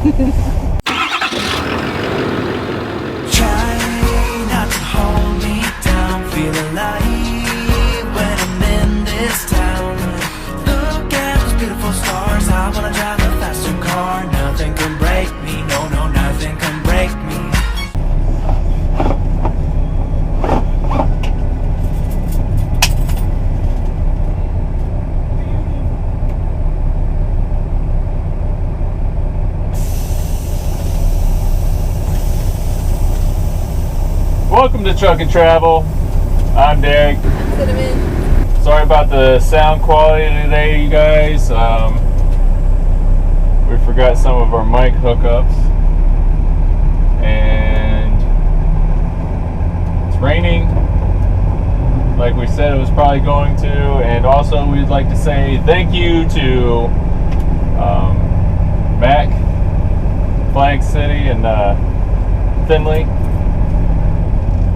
not to hold me down, feel alive when I'm in this town. Look at those beautiful stars, I wanna drive a faster car. Nothing can break me, no, no, nothing can break me. Welcome to Truck and Travel. I'm Derek. I'm Cinnamon. Sorry about the sound quality today, you guys. We forgot some of our mic hookups, and it's raining like we said it was probably going to. And also we'd like to say thank you to Mac, Flag City, and Finley.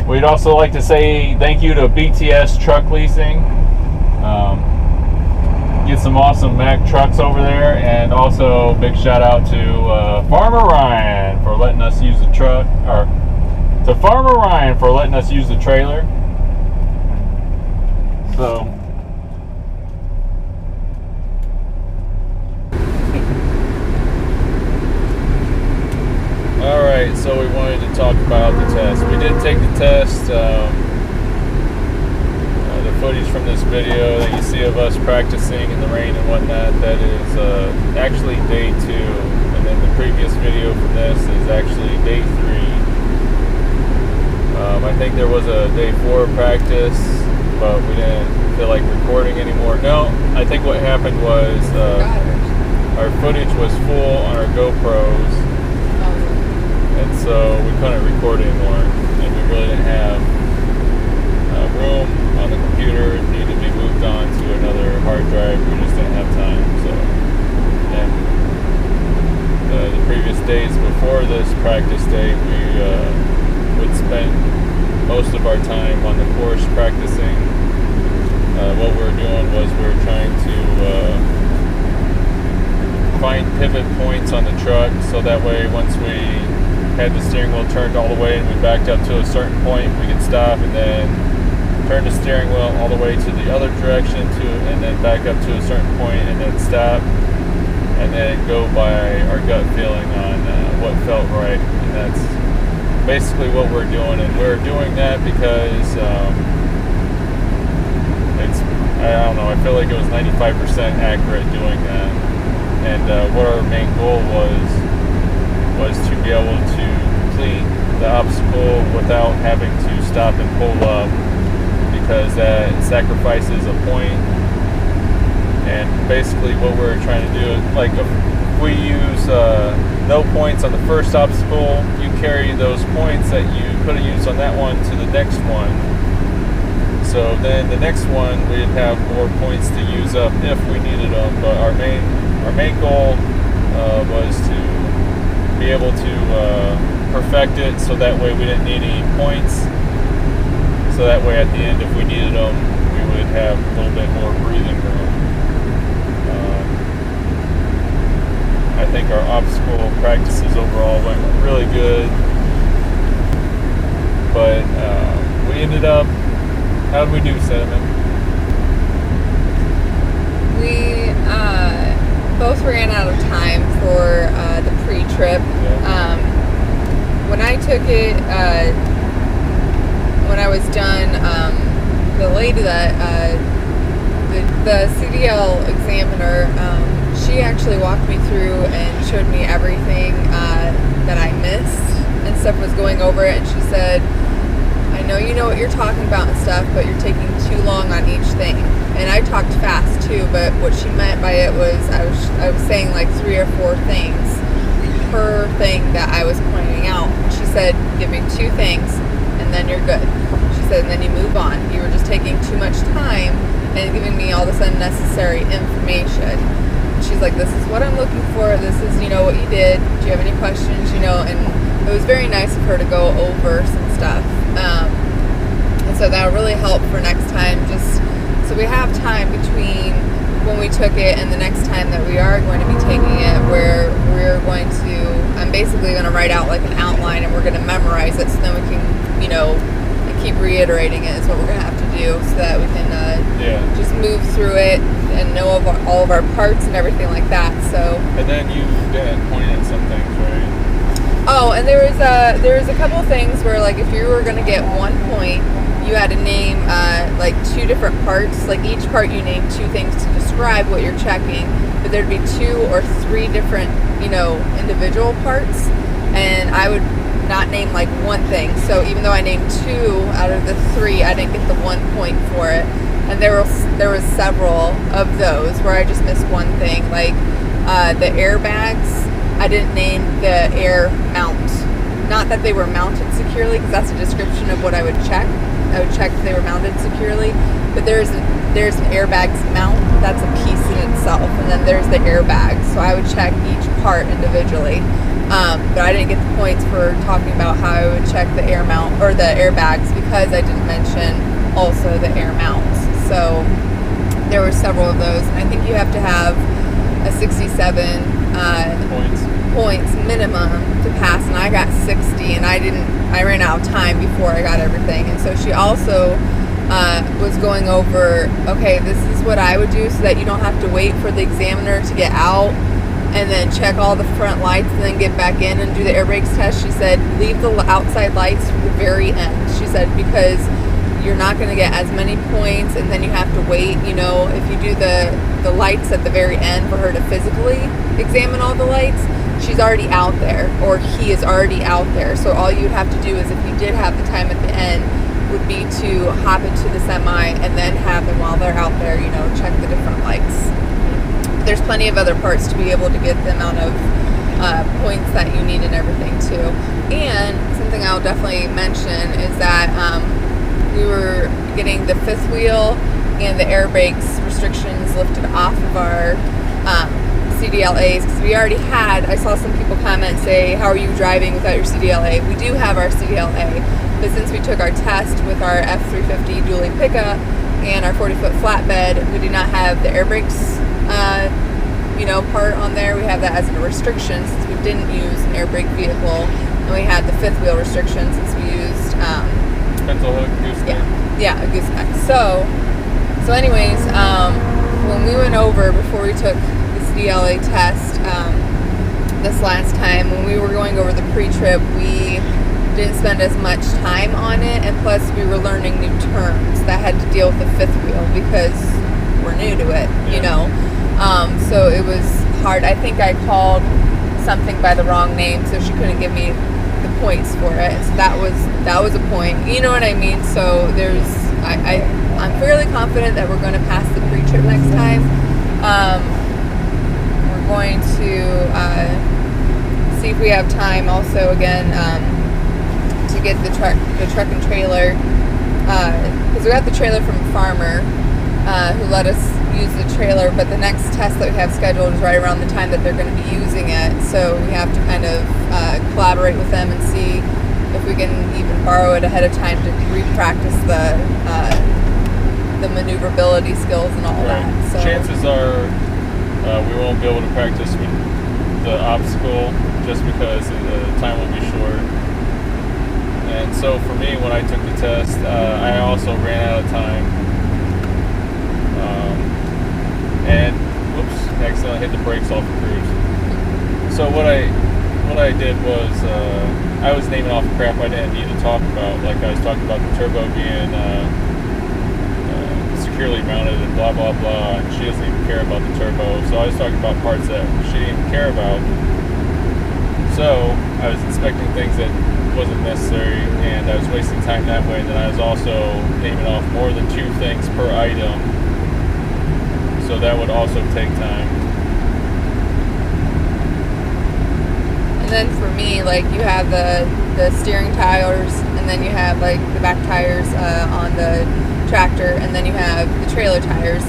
We'd also like to say thank you to BTS Truck Leasing. Get some awesome Mack trucks over there, and also big shout out to Farmer Ryan for letting us use the truck, or to Farmer Ryan for letting us use the trailer. So alright, so we wanted to talk about the test. We did take the test. The footage from this video that you see of us practicing in the rain and whatnot, that is actually day 2. And then the previous video from this is actually day 3. I think there was a day 4 practice, but we didn't feel like recording anymore. No, I think what happened was our footage was full on our GoPros. And so we couldn't record anymore, and we really didn't have room on the computer. It needed to be moved on to another hard drive. We just didn't have time. So, and the previous days before this practice day, we would spend most of our time on the course practicing. What we were doing was we were trying to find pivot points on the truck, so that way once we had the steering wheel turned all the way and we backed up to a certain point, we could stop and then turn the steering wheel all the way to the other direction and then back up to a certain point and then stop, and then go by our gut feeling on what felt right. And that's basically what we're doing, and we're doing that because I don't know, I feel like it was 95% accurate doing that. And what our main goal was to be able to complete the obstacle without having to stop and pull up, because that sacrifices a point. And basically what we're trying to do is, like, if we use no points on the first obstacle, you carry those points that you could have used on that one to the next one. So then the next one we'd have more points to use up if we needed them. But our main goal was to be able to perfect it, so that way we didn't need any points, so that way at the end, if we needed them, we would have a little bit more breathing room. I think our obstacle practices overall went really good, but we ended up, how did we do, Cinnamon? We both ran out of time for the pre-trip. Yeah. When I took it, when I was done, the lady that the Cdl examiner, she actually walked me through and showed me everything that I missed and stuff, was going over it, and she said, I know you know what you're talking about and stuff, but you're taking too long on each thing. And I talked fast too, but what she meant by it was I was saying like 3 or 4 things per thing that I was pointing out. She said, give me 2 things and then you're good. She said, and then you move on. You were just taking too much time and giving me all this unnecessary information. She's like, this is what I'm looking for. This is, what you did. Do you have any questions? And it was very nice of her to go over some stuff. And so that'll really help for next time, just so we have time between when we took it and the next time that we are going to be taking it, where we're going to going to write out like an outline, and we're going to memorize it, so then we can, you know, keep reiterating it is what we're going to have to do, so that we can just move through it and know all of our parts and everything like that. So. And then you pointed at some things, right? Oh, and there was a couple of things where, like, if you were going to get 1 point, you had to name like 2 different parts. Like, each part you name 2 things to describe what you're checking, but there'd be 2 or 3 different, you know, individual parts, and I would not name like 1 thing. So even though I named 2 out of the 3, I didn't get the 1 point for it. And there was several of those where I just missed 1 thing, like the airbags. I didn't name the air mount. Not that they were mounted securely, because that's a description of what I would check. I would check if they were mounted securely. But there's an airbags mount. That's a piece in itself, and then there's the airbags. So I would check each part individually. But I didn't get the points for talking about how I would check the air mount or the airbags, because I didn't mention also the air mounts. So there were several of those, and I think you have to have a 67 points minimum to pass, and I got 60, and I ran out of time before I got everything. And so she also was going over, okay, this is what I would do so that you don't have to wait for the examiner to get out and then check all the front lights and then get back in and do the air brakes test. She said, leave the outside lights for the very end. She said, because you're not going to get as many points, and then you have to wait, you know, if you do the lights at the very end for her to physically examine all the lights, she's already out there, or he is already out there. So all you'd have to do is, if you did have the time at the end, would be to hop into the semi and then have them while they're out there, you know, check the different lights. There's plenty of other parts to be able to get the amount of points that you need and everything too. And something I'll definitely mention is that we were getting the 5th wheel and the air brakes restrictions lifted off of our Cdl A's, because we already had, I saw some people comment, say, how are you driving without your Cdl A? We do have our Cdl A, but since we took our test with our F350 dually pickup and our 40-foot flatbed, we do not have the air brakes you know, part on there. We have that as a restriction since we didn't use an air brake vehicle, and we had the 5th wheel restriction since we used pencil hook, gooseneck. Yeah, a gooseneck. So anyways, when we went over before we took the Cdl A test this last time, when we were going over the pre-trip, we didn't spend as much time on it, and plus we were learning new terms that had to deal with the 5th wheel because we're new to it, you know. So it was hard. I think I called something by the wrong name, so she couldn't give me the points for it. So that was a point. You know what I mean? So I'm fairly confident that we're going to pass the pre-trip next time. We're going to see if we have time also again to get the truck and trailer, because we got the trailer from a farmer who let us use the trailer, but the next test that we have scheduled is right around the time that they're going to be using it, so we have to kind of collaborate with them and see if we can even borrow it ahead of time to re-practice the maneuverability skills and all that. So chances are we won't be able to practice with the obstacle just because the time will be short. And so for me, when I took the test, I also ran out of time. And accidentally hit the brakes off the cruise. So what I did was I was naming off crap I didn't need to talk about. Like I was talking about the turbo being securely mounted and blah blah blah, and she doesn't even care about the turbo. So I was talking about parts that she didn't even care about. So I was inspecting things that wasn't necessary, and I was wasting time that way. And then I was also naming off more than 2 things per item. So that would also take time. And then for me, like, you have the steering tires, and then you have like the back tires on the tractor, and then you have the trailer tires.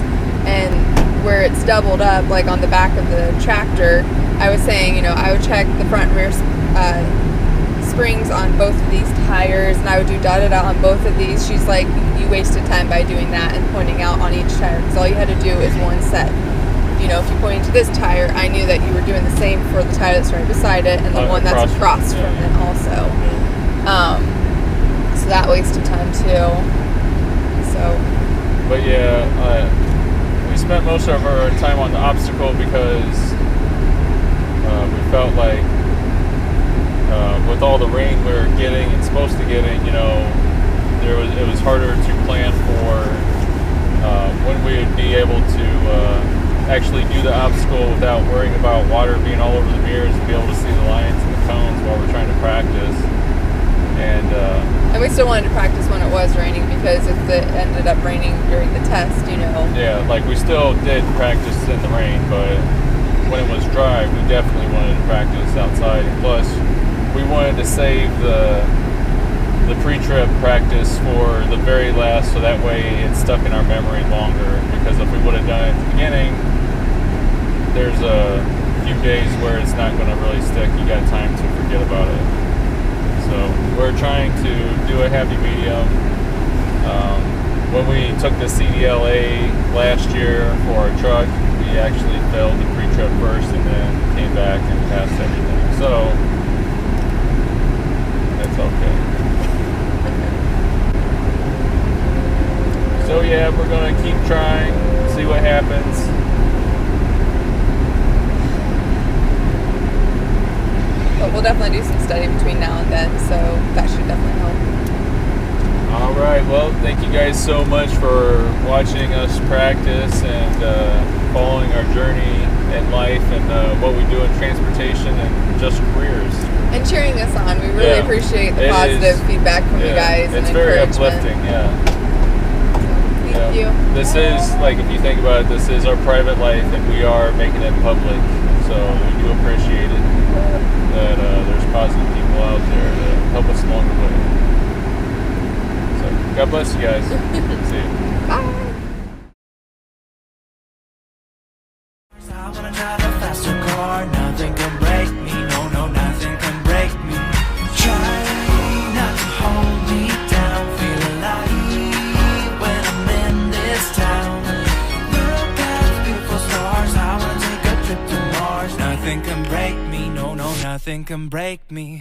And where it's doubled up, like on the back of the tractor, I was saying, you know, I would check the front and rear springs on both of these tires, and I would do dotted out on both of these. She's like, you wasted time by doing that and pointing out on each tire, because all you had to do is one set. If you know, if you pointed to this tire, I knew that you were doing the same for the tire that's right beside it and the one that's across from it also. So that wasted time too. So. But yeah, we spent most of our time on the obstacle because we felt like with all the rain we were getting and supposed to getting, you know, it was harder to plan for when we would be able to actually do the obstacle without worrying about water being all over the mirrors and be able to see the lines and the cones while we're trying to practice. And we still wanted to practice when it was raining, because if it ended up raining during the test, you know. Yeah, like we still did practice in the rain, but when it was dry, we definitely wanted to practice outside. And plus, we wanted to save the pre-trip practice for the very last, so that way it's stuck in our memory longer. Because if we would have done it at the beginning, there's a few days where it's not going to really stick. You got time to forget about it. So we're trying to do a happy medium. When we took the Cdl A last year for our truck, we actually failed the pre-trip first and then came back and passed everything. So that's okay. So yeah, we're going to keep trying, see what happens. But we'll definitely do some study between now and then, so that should definitely help. All right, well, thank you guys so much for watching us practice and following our journey in life and what we do in transportation and just careers. And cheering us on. We really appreciate the positive feedback from you guys. It's and very uplifting, Thank you. This is, like, if you think about it, this is our private life and we are making it public. So we do appreciate it that there's positive people out there that help us along the way. So God bless you guys. See you. Bye. I wanna drive a faster car, nothing can break me, no, no, nothing can break me. Try not to hold me down, feel alive when I'm in this town. Look at the beautiful stars, I wanna take a trip to Mars. Nothing can break me, no, no, nothing can break me.